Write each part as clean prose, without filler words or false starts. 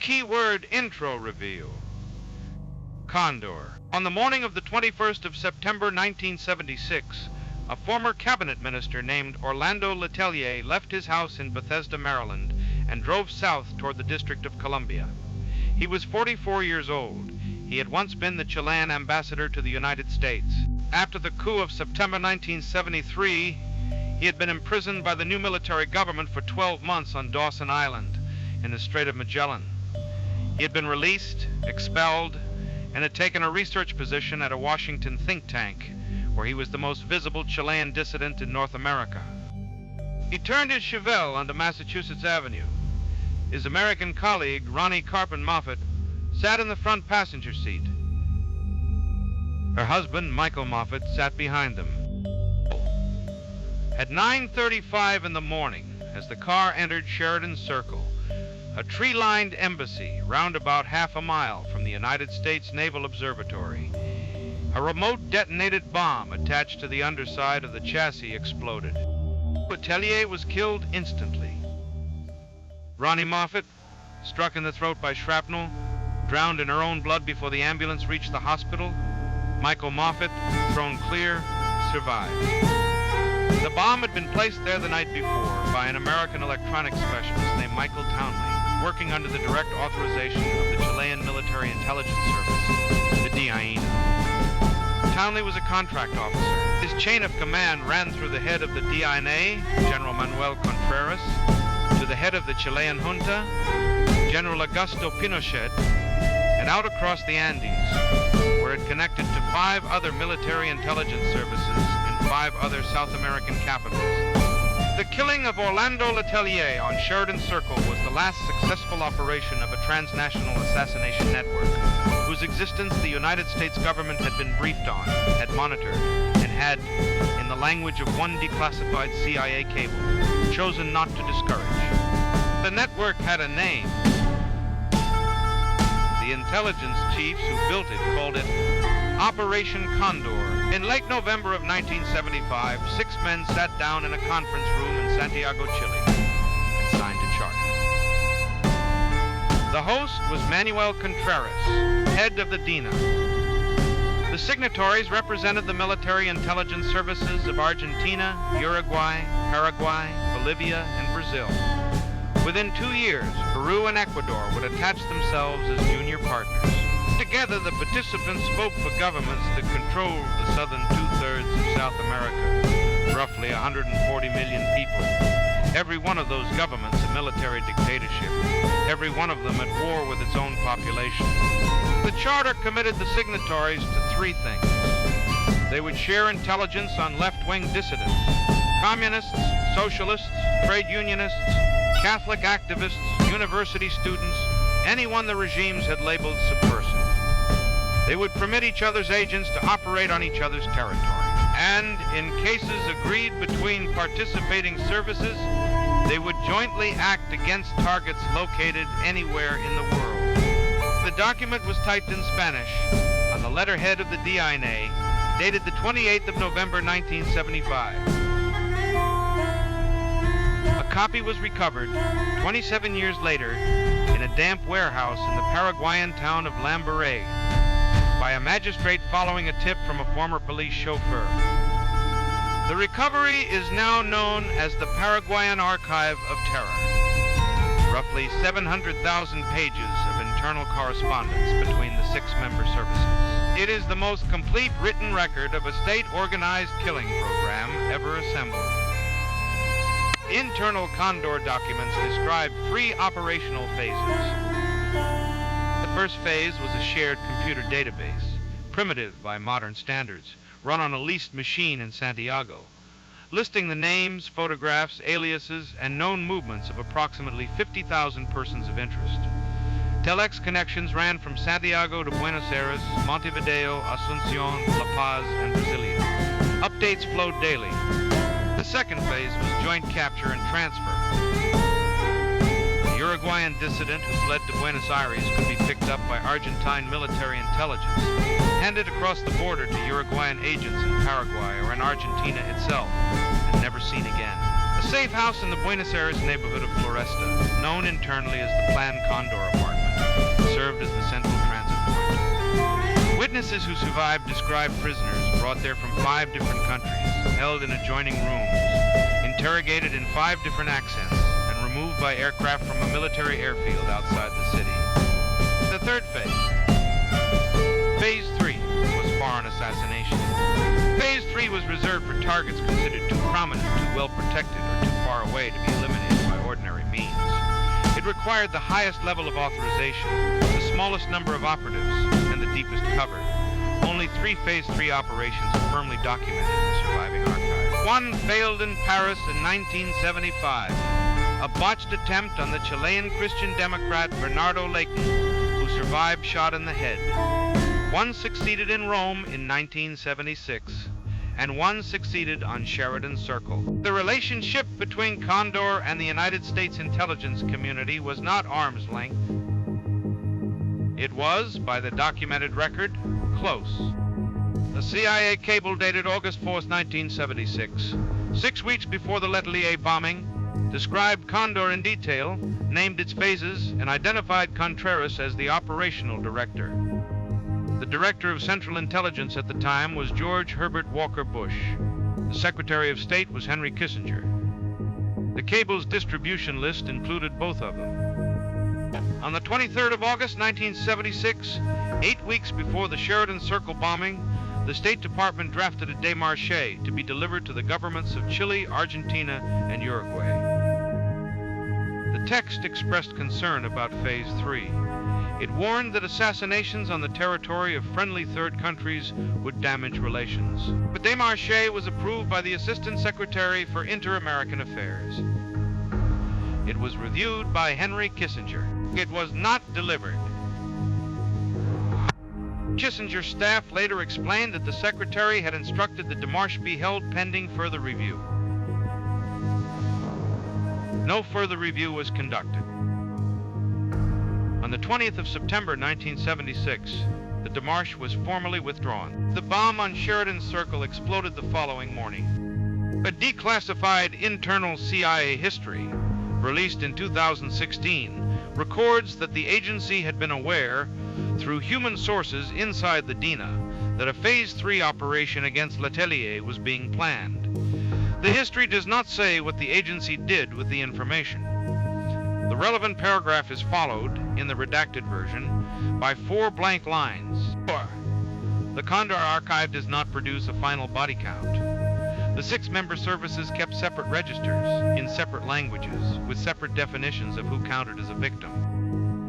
Keyword intro reveal. Condor. On the morning of the 21st of September 1976, a former cabinet minister named Orlando Letelier left his house in Bethesda, Maryland, and drove south toward the District of Columbia. He was 44 years old. He had once been the Chilean ambassador to the United States. After the coup of September 1973, he had been imprisoned by the new military government for 12 months on Dawson Island in the Strait of Magellan. He had been released, expelled, and had taken a research position at a Washington think tank, where he was the most visible Chilean dissident in North America. He turned his Chevelle onto Massachusetts Avenue. His American colleague, Ronnie Carpin Moffett, sat in the front passenger seat. Her husband, Michael Moffett, sat behind them. At 9:35 in the morning, as the car entered Sheridan Circle, a tree-lined embassy round about half a mile from the United States Naval Observatory, a remote detonated bomb attached to the underside of the chassis exploded. Letelier was killed instantly. Ronnie Moffett, struck in the throat by shrapnel, drowned in her own blood before the ambulance reached the hospital. Michael Moffett, thrown clear, survived. The bomb had been placed there the night before by an American electronics specialist named Michael Townley, working under the direct authorization of the Chilean Military Intelligence Service, the DINA. Townley was a contract officer. His chain of command ran through the head of the DINA, General Manuel Contreras, to the head of the Chilean junta, General Augusto Pinochet, and out across the Andes, where it connected to 5 other military intelligence services in 5 other South American capitals. The killing of Orlando Letelier on Sheridan Circle was the last successful operation of a transnational assassination network, whose existence the United States government had been briefed on, had monitored, and had, in the language of one declassified CIA cable, chosen not to discourage. The network had a name. The intelligence chiefs who built it called it Operation Condor. In late November of 1975, 6 men sat down in a conference room in Santiago, Chile, and signed a charter. The host was Manuel Contreras, head of the DINA. The signatories represented the military intelligence services of Argentina, Uruguay, Paraguay, Bolivia, and Brazil. Within 2 years, Peru and Ecuador would attach themselves as junior partners. Together, the participants spoke for governments that controlled the southern 2/3 of South America, roughly 140 million people. Every one of those governments a military dictatorship, every one of them at war with its own population. The charter committed the signatories to 3 things. They would share intelligence on left-wing dissidents, communists, socialists, trade unionists, Catholic activists, university students, anyone the regimes had labeled subversive. They would permit each other's agents to operate on each other's territory. And in cases agreed between participating services, they would jointly act against targets located anywhere in the world. The document was typed in Spanish on the letterhead of the DINA, dated the 28th of November 1975. A copy was recovered 27 years later in a damp warehouse in the Paraguayan town of Lambaré by a magistrate following a tip from a former police chauffeur. The recovery is now known as the Paraguayan Archive of Terror. Roughly 700,000 pages of internal correspondence between the 6 member services. It is the most complete written record of a state-organized killing program ever assembled. Internal Condor documents describe 3 operational phases. The first phase was a shared computer database, primitive by modern standards, run on a leased machine in Santiago, listing the names, photographs, aliases, and known movements of approximately 50,000 persons of interest. Telex connections ran from Santiago to Buenos Aires, Montevideo, Asunción, La Paz, and Brasilia. Updates flowed daily. The second phase was joint capture and transfer. The Uruguayan dissident who fled to Buenos Aires could be picked up by Argentine military intelligence, handed across the border to Uruguayan agents in Paraguay or in Argentina itself, and never seen again. A safe house in the Buenos Aires neighborhood of Floresta, known internally as the Plan Condor apartment, served as the central transit point. Witnesses who survived described prisoners brought there from 5 different countries, held in adjoining rooms, interrogated in 5 different accents, and removed by aircraft from a military airfield outside the city. The third phase. Phase 3 was foreign assassination. Phase 3 was reserved for targets considered too prominent, too well protected, or too far away to be eliminated by ordinary means. It required the highest level of authorization, the smallest number of operatives, and the deepest cover. Only 3 Phase 3 operations are firmly documented in the surviving archive. One failed in Paris in 1975, a botched attempt on the Chilean Christian Democrat Bernardo Leighton, who survived shot in the head. One succeeded in Rome in 1976, and one succeeded on Sheridan Circle. The relationship between Condor and the United States intelligence community was not arm's length. It was, by the documented record, close. The CIA cable dated August 4, 1976, 6 weeks before the Letelier bombing, described Condor in detail, named its phases, and identified Contreras as the operational director. The director of Central Intelligence at the time was George Herbert Walker Bush. The Secretary of State was Henry Kissinger. The cable's distribution list included both of them. On the 23rd of August, 1976, 8 weeks before the Sheridan Circle bombing, the State Department drafted a démarche to be delivered to the governments of Chile, Argentina, and Uruguay. The text expressed concern about Phase 3. It warned that assassinations on the territory of friendly third countries would damage relations. The démarche was approved by the Assistant Secretary for Inter-American Affairs. It was reviewed by Henry Kissinger. It was not delivered. Kissinger's staff later explained that the Secretary had instructed the démarche be held pending further review. No further review was conducted. On the 20th of September 1976, the démarche was formally withdrawn. The bomb on Sheridan Circle exploded the following morning. A declassified internal CIA history, released in 2016, records that the agency had been aware, through human sources inside the DINA, that a Phase 3 operation against Letelier was being planned. The history does not say what the agency did with the information. The relevant paragraph is followed, in the redacted version, by 4 blank lines. The Condor archive does not produce a final body count. The 6 member services kept separate registers, in separate languages, with separate definitions of who counted as a victim.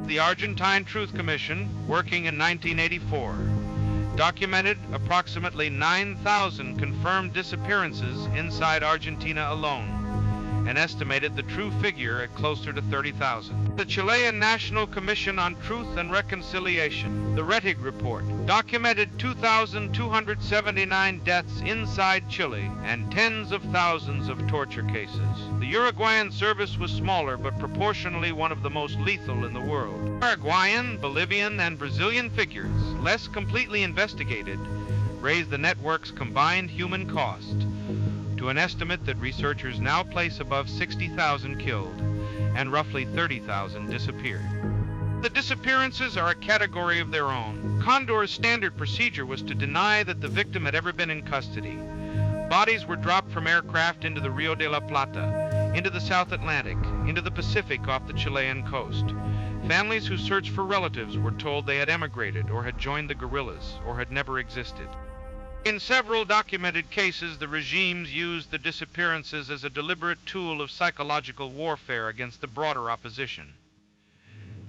The Argentine Truth Commission, working in 1984, documented approximately 9,000 confirmed disappearances inside Argentina alone, and estimated the true figure at closer to 30,000. The Chilean National Commission on Truth and Reconciliation, the Rettig Report, documented 2,279 deaths inside Chile and tens of thousands of torture cases. The Uruguayan service was smaller, but proportionally one of the most lethal in the world. Paraguayan, Bolivian, and Brazilian figures, less completely investigated, raised the network's combined human cost to an estimate that researchers now place above 60,000 killed and roughly 30,000 disappeared. The disappearances are a category of their own. Condor's standard procedure was to deny that the victim had ever been in custody. Bodies were dropped from aircraft into the Rio de la Plata, into the South Atlantic, into the Pacific off the Chilean coast. Families who searched for relatives were told they had emigrated or had joined the guerrillas or had never existed. In several documented cases, the regimes used the disappearances as a deliberate tool of psychological warfare against the broader opposition.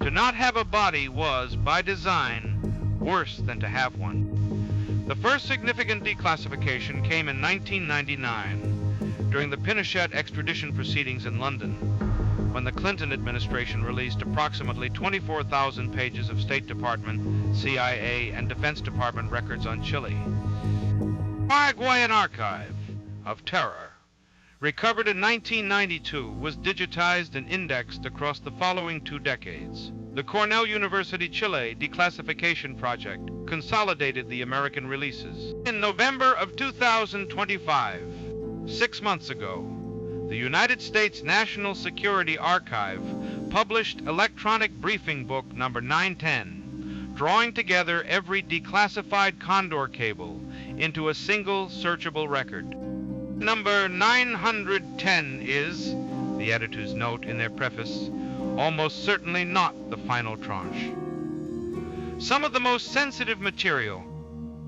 To not have a body was, by design, worse than to have one. The first significant declassification came in 1999, during the Pinochet extradition proceedings in London, when the Clinton administration released approximately 24,000 pages of State Department, CIA, and Defense Department records on Chile. Paraguayan archive of terror, recovered in 1992, was digitized and indexed across the following 2 decades. The Cornell University Chile Declassification Project consolidated the American releases. In November of 2025, 6 months ago, the United States National Security Archive published electronic briefing book number 910, drawing together every declassified Condor cable into a single searchable record. Number 910 is, the editors note in their preface, almost certainly not the final tranche. Some of the most sensitive material,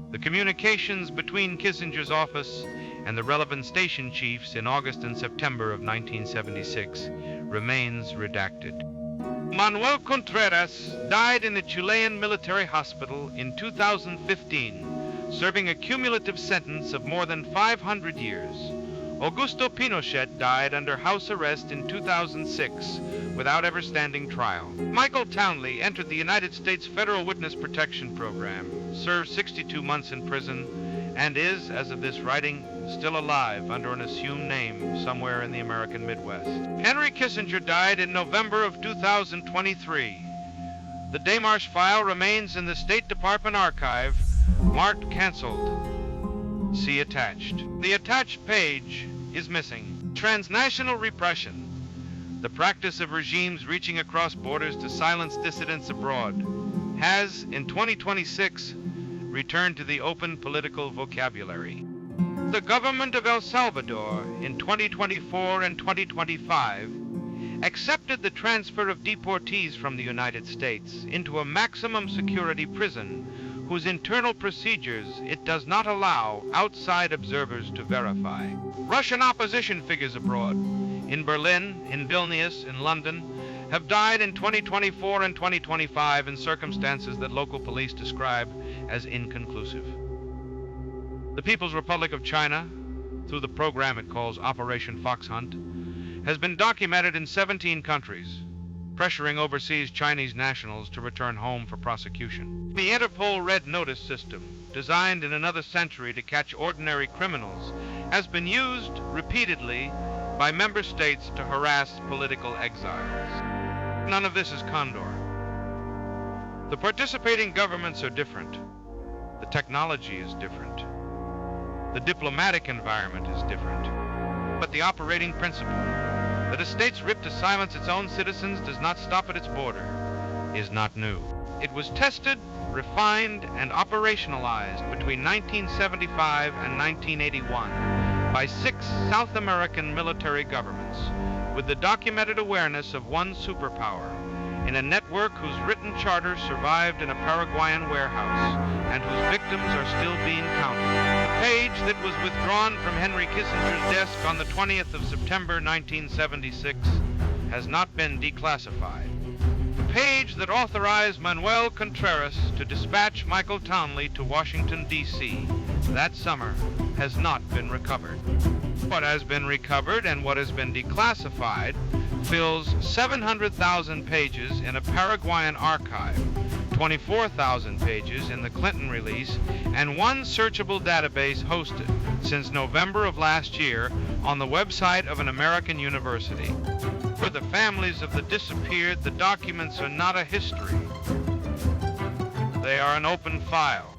the communications between Kissinger's office and the relevant station chiefs in August and September of 1976, remains redacted. Manuel Contreras died in the Chilean military hospital in 2015, serving a cumulative sentence of more than 500 years. Augusto Pinochet died under house arrest in 2006 without ever standing trial. Michael Townley entered the United States Federal Witness Protection Program, served 62 months in prison, and is, as of this writing, still alive under an assumed name somewhere in the American Midwest. Henry Kissinger died in November of 2023. The Demarche file remains in the State Department archive, marked canceled. See attached. The attached page is missing. Transnational repression, the practice of regimes reaching across borders to silence dissidents abroad, has, in 2026, returned to the open political vocabulary. The government of El Salvador in 2024 and 2025 accepted the transfer of deportees from the United States into a maximum security prison whose internal procedures it does not allow outside observers to verify. Russian opposition figures abroad, in Berlin, in Vilnius, in London, have died in 2024 and 2025 in circumstances that local police describe as inconclusive. The People's Republic of China, through the program it calls Operation Fox Hunt, has been documented in 17 countries, pressuring overseas Chinese nationals to return home for prosecution. The Interpol Red Notice system, designed in another century to catch ordinary criminals, has been used repeatedly by member states to harass political exiles. None of this is Condor. The participating governments are different. The technology is different. The diplomatic environment is different. But the operating principle, that a state's writ to silence its own citizens does not stop at its border, is not new. It was tested, refined, and operationalized between 1975 and 1981 by 6 South American military governments, with the documented awareness of one superpower, in a network whose written charter survived in a Paraguayan warehouse and whose victims are still being counted. The page that was withdrawn from Henry Kissinger's desk on the 20th of September 1976 has not been declassified. The page that authorized Manuel Contreras to dispatch Michael Townley to Washington, D.C. that summer has not been recovered. What has been recovered and what has been declassified fills 700,000 pages in a Paraguayan archive, 24,000 pages in the Clinton release, and one searchable database hosted since November of last year on the website of an American university. For the families of the disappeared, the documents are not a history. They are an open file.